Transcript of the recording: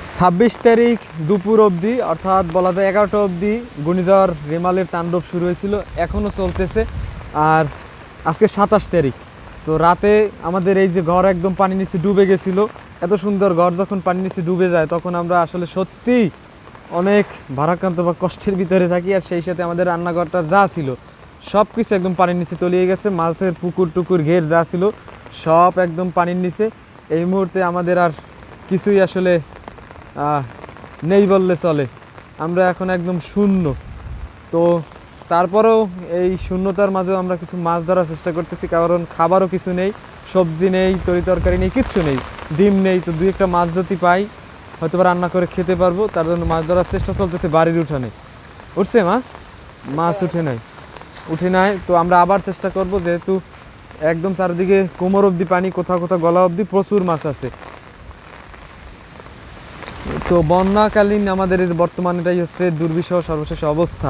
26 তারিখ দুপুর অবধি, অর্থাৎ বলা যায় 11টা অবধি ঘূর্ণিঝড় রেমালের তাণ্ডব শুরু হয়েছিল, এখনও চলতেছে। আর আজকে 27 তারিখ। তো রাতে আমাদের এই যে ঘর একদম পানি নিচে ডুবে গেছিল। এত সুন্দর ঘর যখন পানি নিচে ডুবে যায় তখন আমরা আসলে সত্যিই অনেক ভারাক্রান্ত বা কষ্টের ভিতরে থাকি। আর সেই সাথে আমাদের রান্নাঘরটা যা ছিল সব কিছু একদম পানির নিচে তলিয়ে গেছে। মাছের পুকুর টুকুর ঘের যা ছিল সব একদম পানির নিচে। এই মুহূর্তে আমাদের আর কিছুই আসলে নেই বললে চলে। আমরা এখন একদম শূন্য। তো তারপরেও এই শূন্যতার মাঝেও আমরা কিছু মাছ ধরার চেষ্টা করতেছি, কারণ খাবারও কিছু নেই, সবজি নেই, তরি তরকারি নেই, কিচ্ছু নেই, ডিম নেই। তো দুই একটা মাছ যদি পাই হয়তো বা রান্না করে খেতে পারবো। তার জন্য মাছ ধরার চেষ্টা চলতেছে বাড়ির উঠানে। উঠছে মাছ? মাছ উঠে নাই। তো আমরা আবার চেষ্টা করব, যেহেতু একদম চারিদিকে কোমর অবধি পানি, কোথাও কোথাও গলা অবধি প্রচুর মাছ আছে। তো বন্যাকালীন আমাদের এই যে বর্তমানে এটাই হচ্ছে দুর্বিষহ সর্বশেষ অবস্থা।